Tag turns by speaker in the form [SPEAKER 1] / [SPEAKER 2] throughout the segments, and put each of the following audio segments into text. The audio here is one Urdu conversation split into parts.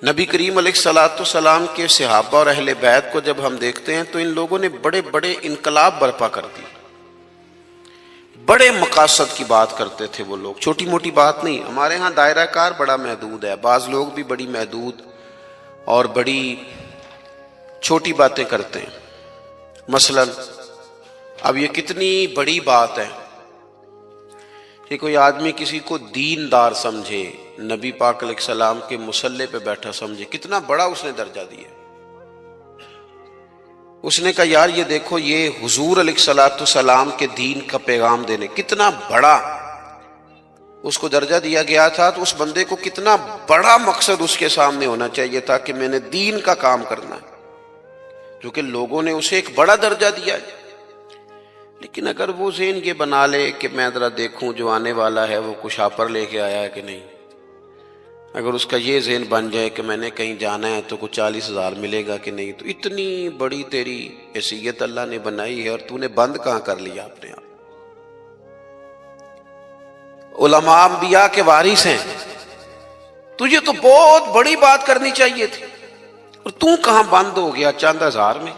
[SPEAKER 1] نبی کریم علیہ الصلوۃ والسلام کے صحابہ اور اہل بیت کو جب ہم دیکھتے ہیں تو ان لوگوں نے بڑے بڑے انقلاب برپا کر دی، بڑے مقاصد کی بات کرتے تھے وہ لوگ، چھوٹی موٹی بات نہیں۔ ہمارے ہاں دائرہ کار بڑا محدود ہے، بعض لوگ بھی بڑی محدود اور بڑی چھوٹی باتیں کرتے ہیں۔ مثلا اب یہ کتنی بڑی بات ہے کہ کوئی آدمی کسی کو دیندار سمجھے، نبی پاک علیہ السلام کے مصلی پہ بیٹھا سمجھے، کتنا بڑا اس نے درجہ دیا۔ اس نے کہا یار یہ دیکھو، یہ حضور علیہ الصلوۃ والسلام کے دین کا پیغام دینے، کتنا بڑا اس کو درجہ دیا گیا تھا، تو اس بندے کو کتنا بڑا مقصد اس کے سامنے ہونا چاہیے تھا کہ میں نے دین کا کام کرنا ہے، جو کہ لوگوں نے اسے ایک بڑا درجہ دیا ہے۔ لیکن اگر وہ ذہن یہ بنا لے کہ میں ذرا دیکھوں جو آنے والا ہے وہ کچھ آپر لے کے آیا ہے کہ نہیں، اگر اس کا یہ ذہن بن جائے کہ میں نے کہیں جانا ہے تو کچھ 40,000 ملے گا کہ نہیں، تو اتنی بڑی تیری حیثیت اللہ نے بنائی ہے اور تو نے بند کہاں کر لیا اپنے آپ۔ علماء انبیاء کے وارث ہیں، تجھے تو بہت بڑی بات کرنی چاہیے تھی اور تو کہاں بند ہو گیا چند ہزار میں۔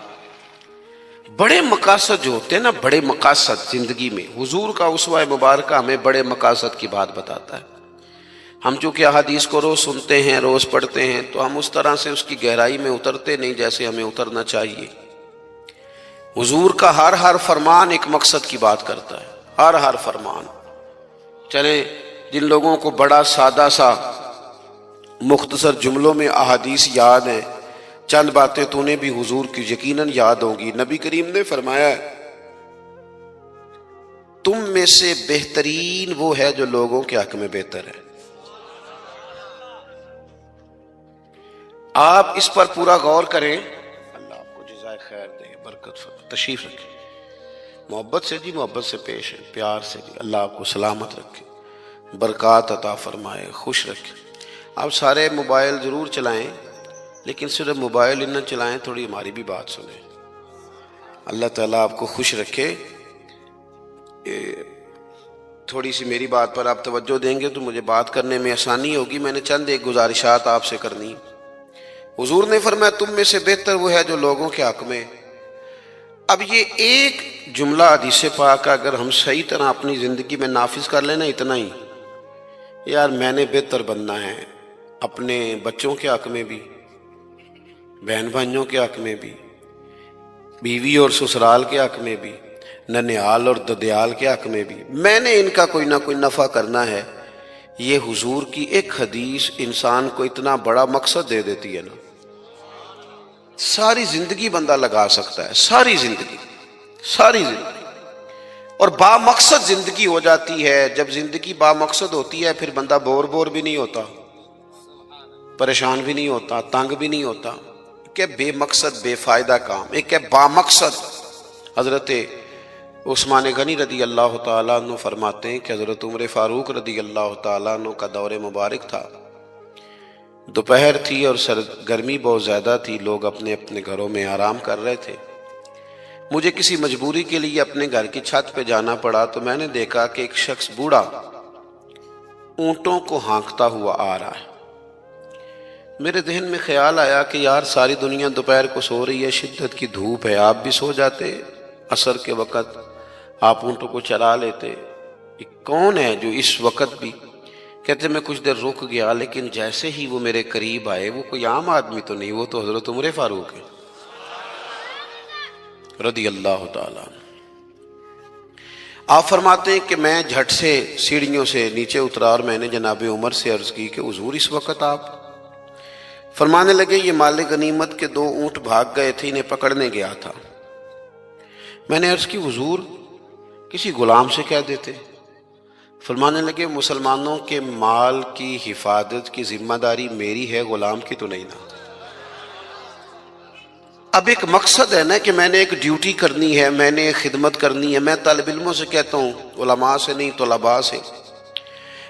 [SPEAKER 1] بڑے مقاصد جو ہوتے ہیں نا، بڑے مقاصد زندگی میں، حضور کا اسوہ مبارکہ ہمیں بڑے مقاصد کی بات بتاتا ہے۔ ہم چونکہ احادیث کو روز سنتے ہیں، روز پڑھتے ہیں، تو ہم اس طرح سے اس کی گہرائی میں اترتے نہیں جیسے ہمیں اترنا چاہیے۔ حضور کا ہر فرمان ایک مقصد کی بات کرتا ہے، ہر فرمان۔ چلیں جن لوگوں کو بڑا سادہ سا مختصر جملوں میں احادیث یاد ہیں، چند باتیں تو نے بھی حضور کی یقیناً یاد ہوں گی۔ نبی کریم نے فرمایا تم میں سے بہترین وہ ہے جو لوگوں کے حق میں بہتر ہے۔ آپ اس پر پورا غور کریں، اللہ آپ کو جزائے خیر دے، برکت فرمائے۔ تشریف رکھیں، محبت سے جی، محبت سے پیش ہے، پیار سے جی، اللہ آپ کو سلامت رکھے، برکات عطا فرمائے، خوش رکھے۔ آپ سارے موبائل ضرور چلائیں، لیکن صرف موبائل نہ چلائیں، تھوڑی ہماری بھی بات سنیں۔ اللہ تعالیٰ آپ کو خوش رکھے۔ تھوڑی سی میری بات پر آپ توجہ دیں گے تو مجھے بات کرنے میں آسانی ہوگی۔ میں نے چند ایک گزارشات آپ سے کرنی۔ حضور نے فرمایا تم میں سے بہتر وہ ہے جو لوگوں کے حق میں۔ اب یہ ایک جملہ حدیث پاک اگر ہم صحیح طرح اپنی زندگی میں نافذ کر لینا، اتنا ہی، یار میں نے بہتر بننا ہے، اپنے بچوں کے حق میں بھی، بہن بھائیوں کے حق میں بھی، بیوی اور سسرال کے حق میں بھی، ننیال اور ددیال کے حق میں بھی، میں نے ان کا کوئی نہ کوئی نفع کرنا ہے۔ یہ حضور کی ایک حدیث انسان کو اتنا بڑا مقصد دے دیتی ہے نا، ساری زندگی بندہ لگا سکتا ہے، ساری زندگی اور با مقصد زندگی ہو جاتی ہے۔ جب زندگی با مقصد ہوتی ہے پھر بندہ بور بھی نہیں ہوتا، پریشان بھی نہیں ہوتا، تنگ بھی نہیں ہوتا۔ ایک ہے بے مقصد بے فائدہ کام، ایک ہے با مقصد۔ حضرت عثمان غنی رضی اللہ تعالیٰ عنہ فرماتے ہیں کہ حضرت عمر فاروق رضی اللہ تعالیٰ عنہ کا دور مبارک تھا، دوپہر تھی اور گرمی بہت زیادہ تھی، لوگ اپنے اپنے گھروں میں آرام کر رہے تھے۔ مجھے کسی مجبوری کے لیے اپنے گھر کی چھت پہ جانا پڑا تو میں نے دیکھا کہ ایک شخص بوڑھا اونٹوں کو ہانکتا ہوا آ رہا ہے۔ میرے ذہن میں خیال آیا کہ یار ساری دنیا دوپہر کو سو رہی ہے، شدت کی دھوپ ہے، آپ بھی سو جاتے، عصر کے وقت آپ اونٹوں کو چلا لیتے۔ یہ کون ہے جو اس وقت بھی؟ کہتے میں کچھ دیر رک گیا، لیکن جیسے ہی وہ میرے قریب آئے، وہ کوئی عام آدمی تو نہیں، وہ تو حضرت عمر فاروق ہے رضی اللہ تعالیٰ عنہ۔ آپ فرماتے ہیں کہ میں جھٹ سے سیڑھیوں سے نیچے اترا اور میں نے جناب عمر سے عرض کی کہ حضور اس وقت آپ؟ فرمانے لگے یہ مال غنیمت کے 2 اونٹ بھاگ گئے تھے، انہیں پکڑنے گیا تھا۔ میں نے عرض کی حضور کسی غلام سے کہہ دیتے۔ فرمانے لگے مسلمانوں کے مال کی حفاظت کی ذمہ داری میری ہے، غلام کی تو نہیں نا۔ اب ایک مقصد ہے نا کہ میں نے ایک ڈیوٹی کرنی ہے، میں نے ایک خدمت کرنی ہے۔ میں طالب علموں سے کہتا ہوں، علماء سے نہیں، طلباء سے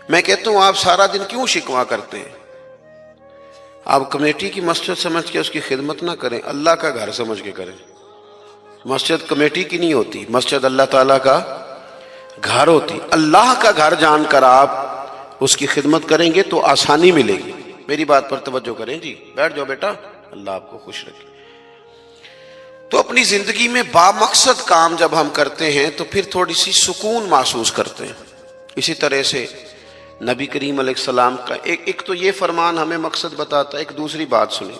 [SPEAKER 1] میں کہتا ہوں آپ سارا دن کیوں شکوا کرتے ہیں؟ آپ کمیٹی کی مسجد سمجھ کے اس کی خدمت نہ کریں، اللہ کا گھر سمجھ کے کریں۔ مسجد کمیٹی کی نہیں ہوتی، مسجد اللہ تعالیٰ کا گھر ہوتی۔ اللہ کا گھر جان کر آپ اس کی خدمت کریں گے تو آسانی ملے گی۔ میری بات پر توجہ کریں جی، بیٹھ جاؤ بیٹا، اللہ آپ کو خوش رکھے۔ تو اپنی زندگی میں بامقصد کام جب ہم کرتے ہیں تو پھر تھوڑی سی سکون محسوس کرتے ہیں۔ اسی طرح سے نبی کریم علیہ السلام کا ایک تو یہ فرمان ہمیں مقصد بتاتا ہے، ایک دوسری بات سنیں۔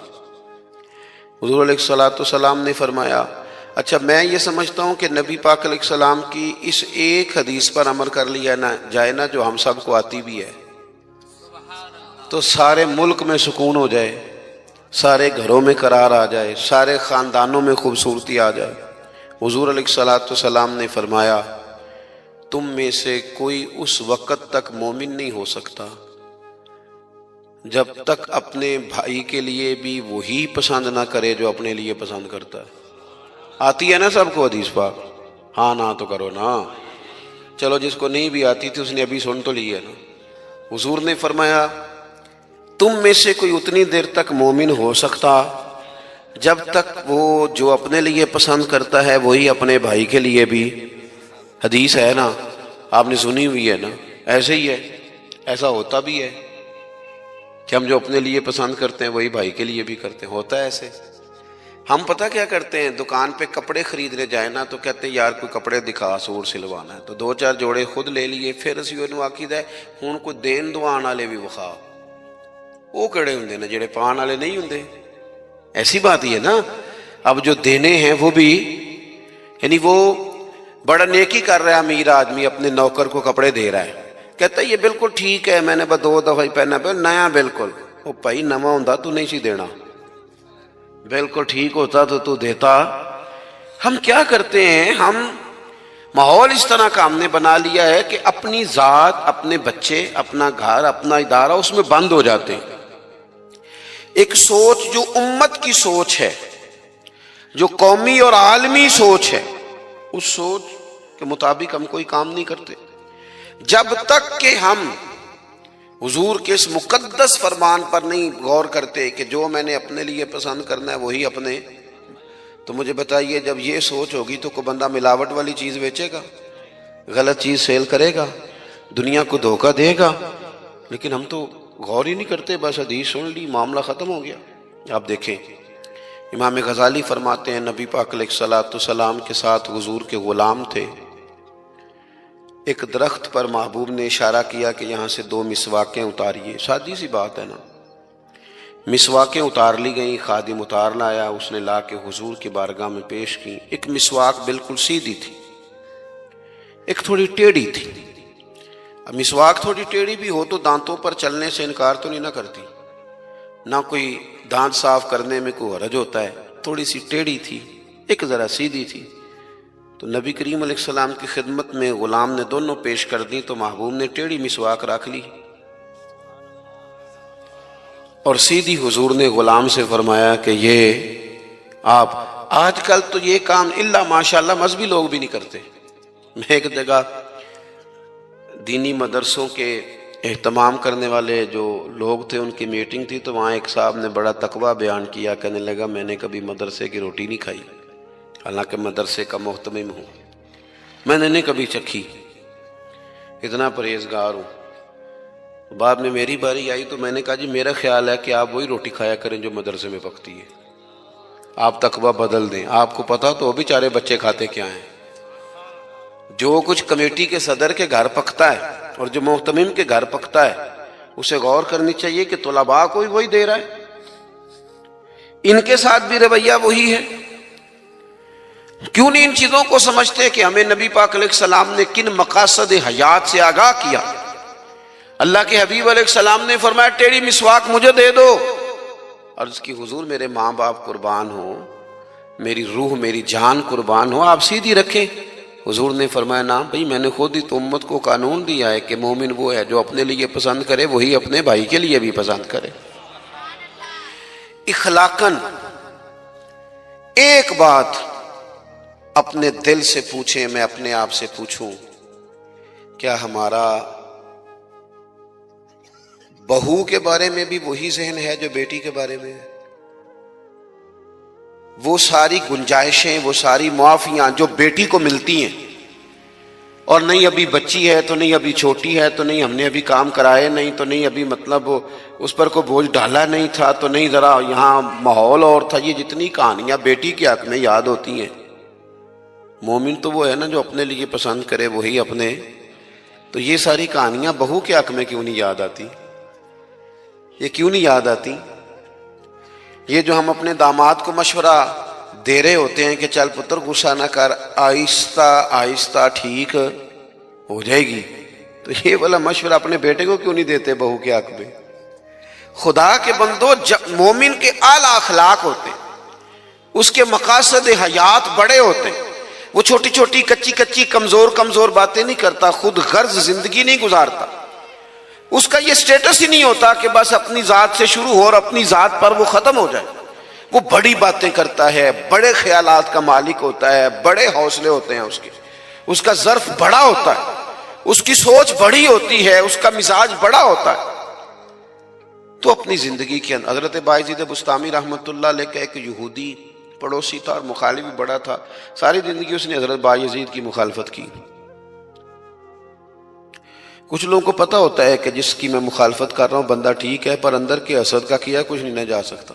[SPEAKER 1] حضور علیہ السلام نے فرمایا، اچھا میں یہ سمجھتا ہوں کہ نبی پاک علیہ السلام کی اس ایک حدیث پر عمل کر لیا جائے نا، جو ہم سب کو آتی بھی ہے، تو سارے ملک میں سکون ہو جائے، سارے گھروں میں قرار آ جائے، سارے خاندانوں میں خوبصورتی آ جائے۔ حضور علیہ السلام نے فرمایا، تم میں سے کوئی اس وقت تک مومن نہیں ہو سکتا جب تک اپنے بھائی کے لیے بھی وہی پسند نہ کرے جو اپنے لیے پسند کرتا ہے۔ آتی ہے نا سب کو حدیث پاک؟ ہاں نہ تو کرو نا، چلو جس کو نہیں بھی آتی تھی اس نے ابھی سن تو لی ہے نا۔ حضور نے فرمایا، تم میں سے کوئی اتنی دیر تک مومن ہو سکتا جب تک وہ جو اپنے لیے پسند کرتا ہے وہی اپنے بھائی کے لیے بھی، حدیث ہے نا، آپ نے سنی ہوئی ہے نا، ایسے ہی ہے، ایسا ہوتا بھی ہے کہ ہم جو اپنے لیے پسند کرتے ہیں وہی بھائی کے لیے بھی کرتے ہیں، ہوتا ہے ایسے۔ ہم پتہ کیا کرتے ہیں، دکان پہ کپڑے خریدنے جائیں نا تو کہتے ہیں یار کوئی کپڑے دکھا، سوٹ سلوانا ہے، تو دو چار جوڑے خود لے لیے، پھر اسی انہوں آکیدا ہے ہن کوئی دین دوان والے بھی وکھا، وہ کڑے ہوندے نے جڑے پان والے نہیں ہوندے، ایسی بات ہی ہے نا۔ اب جو دینے ہیں وہ بھی، یعنی وہ بڑا نیکی کر رہا ہے امیر آدمی، اپنے نوکر کو کپڑے دے رہا ہے، کہتا ہے یہ بالکل ٹھیک ہے، میں نے بس 2 دفعہ ہی پہنا پہ نیا بالکل۔ وہ بھائی نواں ہوندا تو نہیں سی دینا، بالکل ٹھیک ہوتا تو دیتا۔ ہم کیا کرتے ہیں، ہم ماحول اس طرح کا ہم نے بنا لیا ہے کہ اپنی ذات، اپنے بچے، اپنا گھر، اپنا ادارہ اس میں بند ہو جاتے ہیں۔ ایک سوچ جو امت کی سوچ ہے، جو قومی اور عالمی سوچ ہے، اس سوچ کے مطابق ہم کوئی کام نہیں کرتے جب تک کہ ہم حضور کے اس مقدس فرمان پر نہیں غور کرتے کہ جو میں نے اپنے لیے پسند کرنا ہے وہی اپنے۔ تو مجھے بتائیے جب یہ سوچ ہوگی تو کوئی بندہ ملاوٹ والی چیز بیچے گا، غلط چیز سیل کرے گا، دنیا کو دھوکہ دے گا؟ لیکن ہم تو غور ہی نہیں کرتے، بس حدیث سن لی، معاملہ ختم ہو گیا۔ آپ دیکھیں امام غزالی فرماتے ہیں، نبی پاک علیہ السلام کے ساتھ حضور کے غلام تھے، ایک درخت پر محبوب نے اشارہ کیا کہ یہاں سے 2 مسواکیں اتاریے، سادی سی بات ہے نا، مسواکیں اتار لی گئیں، خادم اتار لایا، اس نے لا کے حضور کی بارگاہ میں پیش کی۔ ایک مسواک بالکل سیدھی تھی، ایک تھوڑی ٹیڑھی تھی۔ اب مسواک تھوڑی ٹیڑھی بھی ہو تو دانتوں پر چلنے سے انکار تو نہیں نہ کرتی، نہ کوئی دانت صاف کرنے میں کوئی حرج ہوتا ہے، تھوڑی سی ٹیڑھی تھی، ایک ذرا سیدھی تھی۔ تو نبی کریم علیہ السلام کی خدمت میں غلام نے دونوں پیش کر دی، تو محبوب نے ٹیڑھی مسواک رکھ لی اور سیدھی حضور نے غلام سے فرمایا کہ یہ آپ، آج کل تو یہ کام الا ماشاءاللہ مذہبی لوگ بھی نہیں کرتے۔ میں ایک جگہ دینی مدرسوں کے اہتمام کرنے والے جو لوگ تھے ان کی میٹنگ تھی، تو وہاں ایک صاحب نے بڑا تقویٰ بیان کیا، کہنے لگا میں نے کبھی مدرسے کی روٹی نہیں کھائی، حالانکہ مدرسے کا محتمم ہوں، میں نے نہیں کبھی چکھی، اتنا پرہیزگار ہوں۔ بعد میں میری باری آئی تو میں نے کہا جی میرا خیال ہے کہ آپ وہی روٹی کھایا کریں جو مدرسے میں پکتی ہے، آپ تقویٰ بدل دیں۔ آپ کو پتا تو بیچارے بچے کھاتے کیا ہیں، جو کچھ کمیٹی کے صدر کے گھر پکتا ہے اور جو محتمم کے گھر پکتا ہے اسے غور کرنی چاہیے کہ طلباء کو وہی دے رہا ہے، ان کے ساتھ بھی رویہ وہی ہے۔ کیوں نہیں ان چیزوں کو سمجھتے کہ ہمیں نبی پاک علیہ السلام نے کن مقاصد حیات سے آگاہ کیا؟ اللہ کے حبیب علیہ السلام نے فرمایا ٹیڑھی مسواک مجھے دے دو، عرض کی حضور میرے ماں باپ قربان ہو، میری روح میری جان قربان ہو، آپ سیدھی رکھیں۔ حضور نے فرمایا نا بھئی میں نے خود ہی تو امت کو قانون دیا ہے کہ مومن وہ ہے جو اپنے لیے پسند کرے وہی اپنے بھائی کے لیے بھی پسند کرے۔ اخلاقاً ایک بات اپنے دل سے پوچھیں، میں اپنے آپ سے پوچھوں، کیا ہمارا بہو کے بارے میں بھی وہی ذہن ہے جو بیٹی کے بارے میں ہے؟ وہ ساری گنجائشیں، وہ ساری معافیاں جو بیٹی کو ملتی ہیں اور نہیں ابھی بچی ہے تو نہیں ابھی چھوٹی ہے تو نہیں ہم نے ابھی کام کرائے نہیں تو نہیں ابھی مطلب اس پر کوئی بوجھ ڈالا نہیں تھا تو نہیں ذرا یہاں ماحول اور تھا. یہ جتنی کہانیاں بیٹی کے حق میں یاد ہوتی ہیں. مومن تو وہ ہے نا جو اپنے لیے پسند کرے وہی اپنے. تو یہ ساری کہانیاں بہو کے حق میں کیوں نہیں یاد آتی؟ یہ کیوں نہیں یاد آتی؟ یہ جو ہم اپنے داماد کو مشورہ دے رہے ہوتے ہیں کہ چل پتر غصہ نہ کر، آہستہ آہستہ ٹھیک ہو جائے گی، تو یہ والا مشورہ اپنے بیٹے کو کیوں نہیں دیتے بہو کے حق میں؟ خدا کے بندو، مومن کے اعلیٰ اخلاق ہوتے ہیں، اس کے مقاصد حیات بڑے ہوتے ہیں. وہ چھوٹی چھوٹی کچی کچی کمزور باتیں نہیں کرتا، خود غرض زندگی نہیں گزارتا. اس کا یہ سٹیٹس ہی نہیں ہوتا کہ بس اپنی ذات سے شروع ہو اور اپنی ذات پر وہ ختم ہو جائے. وہ بڑی باتیں کرتا ہے، بڑے خیالات کا مالک ہوتا ہے، بڑے حوصلے ہوتے ہیں اس کے، اس کا ظرف بڑا ہوتا ہے، اس کی سوچ بڑی ہوتی ہے، اس کا مزاج بڑا ہوتا ہے. تو اپنی زندگی کے اندر حضرت بایزید بسطامی رحمۃ اللہ علیہ کا ایک یہودی پڑوسی تھا اور مخالف بھی بڑا تھا. ساری زندگی اس نے حضرت بایزید کی مخالفت کی. کچھ لوگوں کو پتہ ہوتا ہے کہ جس کی میں مخالفت کر رہا ہوں بندہ ٹھیک ہے، پر اندر کے حسد کا کیا کچھ نہیں جا سکتا.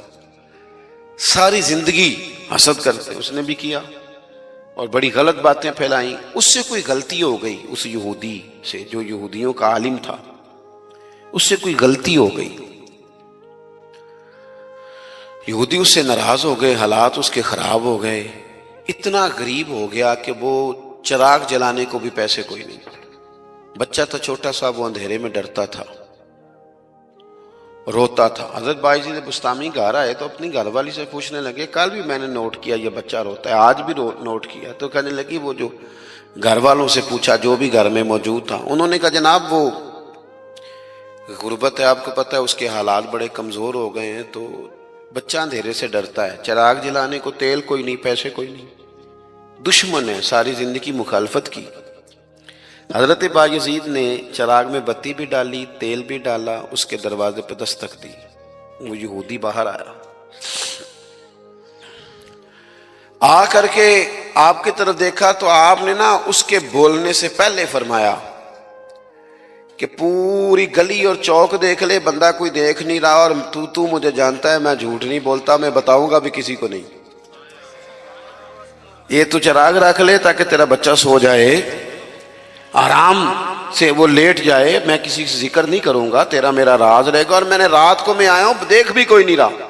[SPEAKER 1] ساری زندگی حسد کرتے، اس نے بھی کیا اور بڑی غلط باتیں پھیلائیں. اس سے کوئی غلطی ہو گئی، اس یہودی سے جو یہودیوں کا عالم تھا، اس سے کوئی غلطی ہو گئی. یہودی اس سے ناراض ہو گئے، حالات اس کے خراب ہو گئے. اتنا غریب ہو گیا کہ وہ چراغ جلانے کو بھی پیسے کوئی نہیں. بچہ تھا چھوٹا سا، وہ اندھیرے میں ڈرتا تھا، روتا تھا. حضرت بایزید بسطامی گھر آئے تو اپنی گھر والی سے پوچھنے لگے، کل بھی میں نے نوٹ کیا یہ بچہ روتا ہے، آج بھی نوٹ کیا. تو کہنے لگی، وہ جو گھر والوں سے پوچھا جو بھی گھر میں موجود تھا، انہوں نے کہا جناب وہ غربت ہے، آپ کو پتہ ہے اس کے حالات بڑے کمزور ہو گئے ہیں، تو بچہ اندھیرے سے ڈرتا ہے، چراغ جلانے کو تیل کوئی نہیں، پیسے کوئی نہیں، دشمن ہے، ساری زندگی مخالفت کی. حضرت بایزید نے چراغ میں بتی بھی ڈالی، تیل بھی ڈالا، اس کے دروازے پہ دستک دی. وہ یہودی باہر آیا، آ کر کے آپ کی طرف دیکھا تو آپ نے نا اس کے بولنے سے پہلے فرمایا کہ پوری گلی اور چوک دیکھ لے، بندہ کوئی دیکھ نہیں رہا، اور تو مجھے جانتا ہے میں جھوٹ نہیں بولتا، میں بتاؤں گا بھی کسی کو نہیں. یہ تو چراغ رکھ لے تاکہ تیرا بچہ سو جائے، آرام سے وہ لیٹ جائے، میں کسی سے ذکر نہیں کروں گا، تیرا میرا راز رہے گا، اور میں نے رات کو میں آیا ہوں دیکھ بھی کوئی نہیں رہا.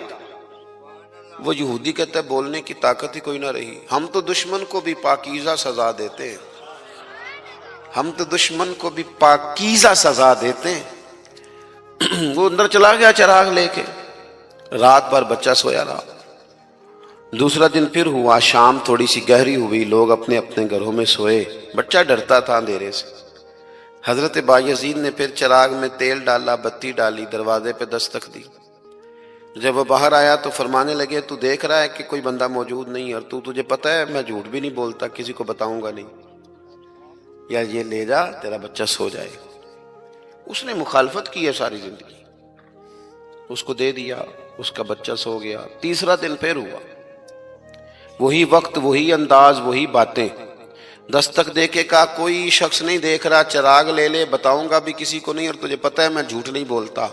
[SPEAKER 1] وہ یہودی کہتا ہے بولنے کی طاقت ہی کوئی نہ رہی. ہم تو دشمن کو بھی پاکیزہ سزا دیتے ہیں، ہم تو دشمن کو بھی پاکیزہ سزا دیتے ہیں. وہ اندر چلا گیا چراغ لے کے، رات بھر بچہ سویا رہا. دوسرا دن پھر ہوا، شام تھوڑی سی گہری ہوئی، لوگ اپنے اپنے گھروں میں سوئے، بچہ ڈرتا تھا اندھیرے سے. حضرت بایزید نے پھر چراغ میں تیل ڈالا، بتی ڈالی، دروازے پہ دستک دی. جب وہ باہر آیا تو فرمانے لگے، تو دیکھ رہا ہے کہ کوئی بندہ موجود نہیں، اور تجھے پتہ ہے میں جھوٹ بھی نہیں بولتا، کسی کو بتاؤں گا نہیں، یا یہ لے جا تیرا بچہ سو جائے. اس نے مخالفت کی ہے ساری زندگی، اس کو دے دیا، اس کا بچہ سو گیا. تیسرا دن پھر ہوا، وہی وقت، وہی انداز، وہی باتیں. دستک دے کے کہا کوئی شخص نہیں دیکھ رہا، چراغ لے لے، بتاؤں گا بھی کسی کو نہیں، اور تجھے پتہ ہے میں جھوٹ نہیں بولتا.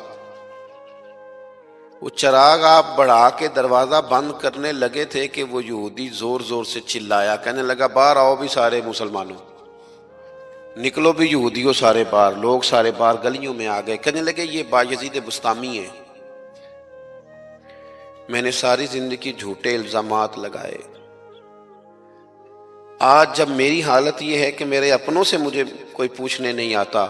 [SPEAKER 1] وہ چراغ آپ بڑھا کے دروازہ بند کرنے لگے تھے کہ وہ یہودی زور زور سے چلایا، کہنے لگا باہر آؤ بھی سارے مسلمانوں، نکلو بھی یہودیوں سارے باہر. لوگ سارے باہر گلیوں میں آ گئے. کہنے لگے یہ بایزید بسطامی ہے، میں نے ساری زندگی جھوٹے الزامات لگائے، آج جب میری حالت یہ ہے کہ میرے اپنوں سے مجھے کوئی پوچھنے نہیں آتا،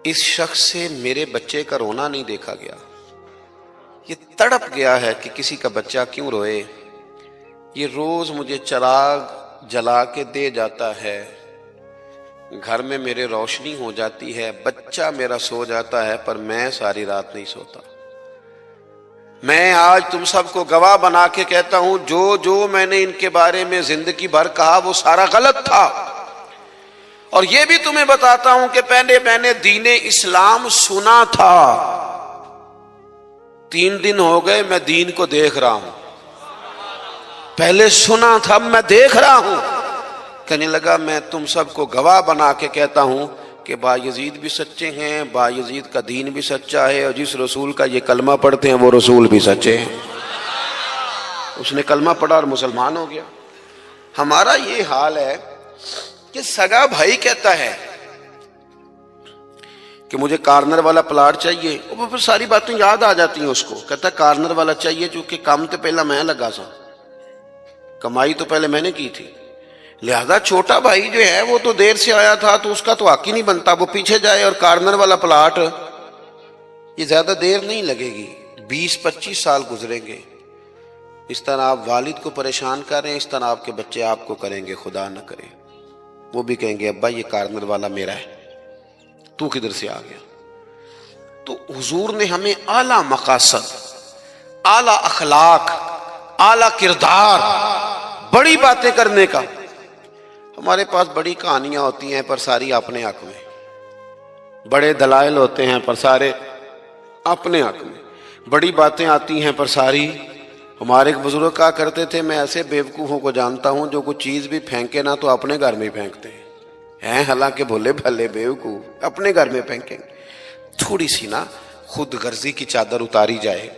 [SPEAKER 1] اس شخص سے میرے بچے کا رونا نہیں دیکھا گیا. یہ تڑپ گیا ہے کہ کسی کا بچہ کیوں روئے. یہ روز مجھے چراغ جلا کے دے جاتا ہے، گھر میں میرے روشنی ہو جاتی ہے، بچہ میرا سو جاتا ہے، پر میں ساری رات نہیں سوتا. میں آج تم سب کو گواہ بنا کے کہتا ہوں، جو میں نے ان کے بارے میں زندگی بھر کہا وہ سارا غلط تھا. اور یہ بھی تمہیں بتاتا ہوں کہ پہلے میں نے دین اسلام سنا تھا، 3 دن ہو گئے میں دین کو دیکھ رہا ہوں. پہلے سنا تھا، میں دیکھ رہا ہوں. کہنے لگا میں تم سب کو گواہ بنا کے کہتا ہوں کہ بایزید بھی سچے ہیں، بایزید کا دین بھی سچا ہے، اور جس رسول کا یہ کلمہ پڑھتے ہیں وہ رسول بھی سچے ہیں۔ اس نے کلمہ پڑھا اور مسلمان ہو گیا۔ ہمارا یہ حال ہے کہ سگا بھائی کہتا ہے کہ مجھے کارنر والا پلاٹ چاہیے، وہ پھر ساری باتیں یاد آ جاتی ہیں اس کو، کہتا ہے کارنر والا چاہیے چونکہ کام تو پہلا میں لگا سا، کمائی تو پہلے میں نے کی تھی، لہذا چھوٹا بھائی جو ہے وہ تو دیر سے آیا تھا تو اس کا تو حق ہی نہیں بنتا، وہ پیچھے جائے، اور کارنر والا پلاٹ یہ زیادہ دیر نہیں لگے گی، 20-25 سال گزریں گے۔ اس طرح آپ والد کو پریشان کریں، اس طرح آپ کے بچے آپ کو کریں گے، خدا نہ کرے وہ بھی کہیں گے ابا یہ کارنر والا میرا ہے، تو کدھر سے آ گیا۔ تو حضور نے ہمیں اعلیٰ مقاصد، اعلیٰ اخلاق، اعلیٰ کردار، بڑی باتیں کرنے کا۔ ہمارے پاس بڑی کہانیاں ہوتی ہیں پر ساری اپنے حق میں، بڑے دلائل ہوتے ہیں پر سارے اپنے حق میں، بڑی باتیں آتی ہیں پر ساری۔ ہمارے ایک بزرگ کہا کرتے تھے میں ایسے بیوقوفوں کو جانتا ہوں جو کوئی چیز بھی پھینکے نہ تو اپنے گھر میں ہی پھینکتے ہیں، حالانکہ بھولے بھلے بیوقوف اپنے گھر میں پھینکیں۔ تھوڑی سی نا خود غرضی کی چادر اتاری جائے،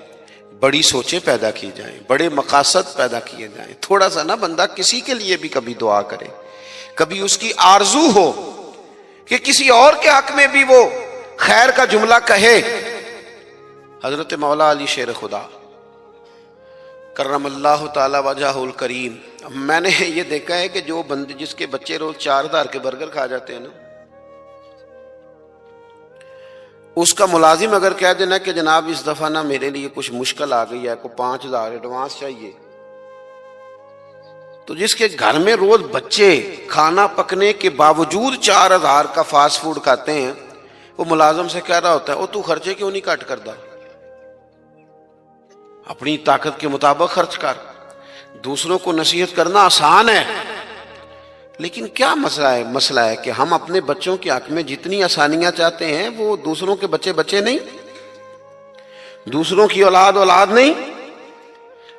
[SPEAKER 1] بڑی سوچیں پیدا کی جائیں، بڑے مقاصد پیدا کیے جائیں، تھوڑا سا نا بندہ کسی کے لیے بھی کبھی دعا کرے، کبھی اس کی آرزو ہو کہ کسی اور کے حق میں بھی وہ خیر کا جملہ کہے۔ حضرت مولا علی شیر خدا کرم اللہ تعالی وجہہ الکریم، میں نے یہ دیکھا ہے کہ جو بندے جس کے بچے روز 4,000 کے برگر کھا جاتے ہیں نا، اس کا ملازم اگر کہہ دینا کہ جناب اس دفعہ نا میرے لیے کچھ مشکل آ گئی ہے، کو 5,000 ایڈوانس چاہیے، تو جس کے گھر میں روز بچے کھانا پکنے کے باوجود 4,000 کا فاسٹ فوڈ کھاتے ہیں، وہ ملازم سے کہہ رہا ہوتا ہے تو خرچے کیوں نہیں کٹ کرتا، اپنی طاقت کے مطابق خرچ کر۔ دوسروں کو نصیحت کرنا آسان ہے، لیکن کیا مسئلہ ہے کہ ہم اپنے بچوں کے حق میں جتنی آسانیاں چاہتے ہیں وہ دوسروں کے بچے نہیں، دوسروں کی اولاد نہیں۔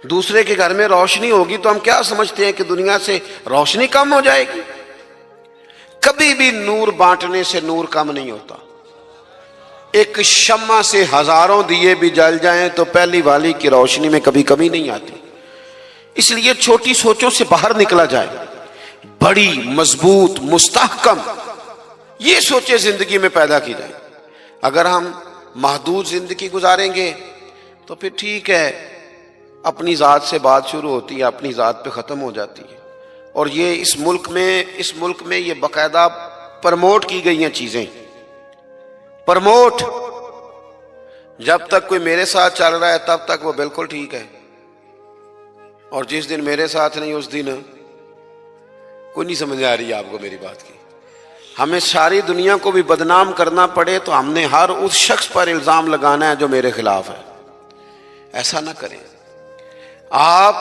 [SPEAKER 1] دوسرے کے گھر میں روشنی ہوگی تو ہم کیا سمجھتے ہیں کہ دنیا سے روشنی کم ہو جائے گی؟ کبھی بھی نور بانٹنے سے نور کم نہیں ہوتا۔ ایک شمع سے ہزاروں دیے بھی جل جائیں تو پہلی والی کی روشنی میں کبھی کمی نہیں آتی۔ اس لیے چھوٹی سوچوں سے باہر نکلا جائے، بڑی مضبوط مستحکم یہ سوچیں زندگی میں پیدا کی جائیں۔ اگر ہم محدود زندگی گزاریں گے تو پھر ٹھیک ہے، اپنی ذات سے بات شروع ہوتی ہے، اپنی ذات پہ ختم ہو جاتی ہے، اور یہ اس ملک میں یہ باقاعدہ پرموٹ کی گئی ہیں چیزیں، پرموٹ۔ جب تک کوئی میرے ساتھ چل رہا ہے تب تک وہ بالکل ٹھیک ہے، اور جس دن میرے ساتھ نہیں اس دن کوئی نہیں سمجھ آ رہی آپ کو میری بات کی۔ ہمیں ساری دنیا کو بھی بدنام کرنا پڑے تو ہم نے ہر اس شخص پر الزام لگانا ہے جو میرے خلاف ہے۔ ایسا نہ کریں، آپ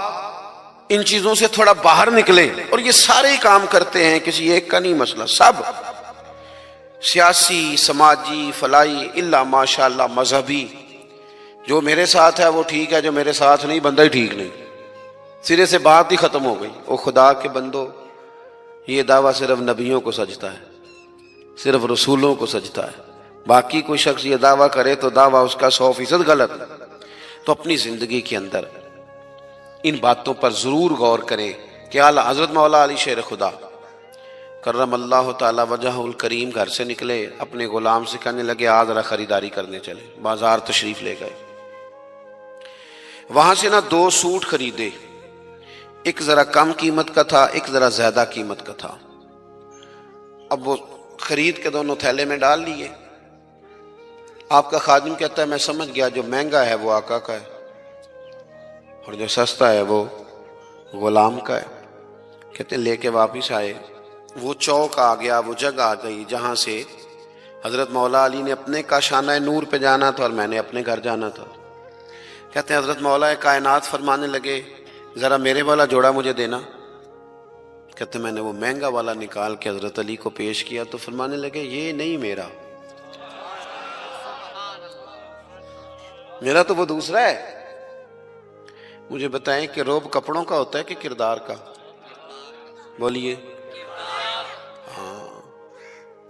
[SPEAKER 1] ان چیزوں سے تھوڑا باہر نکلیں، اور یہ سارے ہی کام کرتے ہیں، کسی ایک کا نہیں مسئلہ، سب سیاسی، سماجی، فلاحی، الا ماشاءاللہ مذہبی، جو میرے ساتھ ہے وہ ٹھیک ہے، جو میرے ساتھ نہیں بندہ ہی ٹھیک نہیں، سرے سے بات ہی ختم ہو گئی۔ او خدا کے بندو، یہ دعویٰ صرف نبیوں کو سجتا ہے، صرف رسولوں کو سجتا ہے، باقی کوئی شخص یہ دعویٰ کرے تو دعویٰ اس کا 100% غلط ہے۔ تو اپنی زندگی کے اندر ان باتوں پر ضرور غور کریں کہ اعلیٰ حضرت مولا علی شیر خدا کرم اللہ تعالی وجہ الکریم گھر سے نکلے، اپنے غلام سے کہنے لگے آج ذرا خریداری کرنے چلے، بازار تشریف لے گئے، وہاں سے 2 سوٹ خریدے، ایک ذرا کم قیمت کا تھا، ایک ذرا زیادہ قیمت کا تھا۔ اب وہ خرید کے دونوں تھیلے میں ڈال لیے۔ آپ کا خادم کہتا ہے میں سمجھ گیا جو مہنگا ہے وہ آقا کا ہے اور جو سستا ہے وہ غلام کا ہے۔ کہتے ہیں لے کے واپس آئے، وہ چوک آ گیا، وہ جگہ آ گئی جہاں سے حضرت مولا علی نے اپنے کاشانہ نور پہ جانا تھا اور میں نے اپنے گھر جانا تھا۔ کہتے ہیں حضرت مولا کائنات فرمانے لگے ذرا میرے والا جوڑا مجھے دینا۔ کہتے میں نے وہ مہنگا والا نکال کے حضرت علی کو پیش کیا تو فرمانے لگے یہ نہیں میرا تو وہ دوسرا ہے۔ مجھے بتائیں کہ روب کپڑوں کا ہوتا ہے کہ کردار کا؟ بولیے،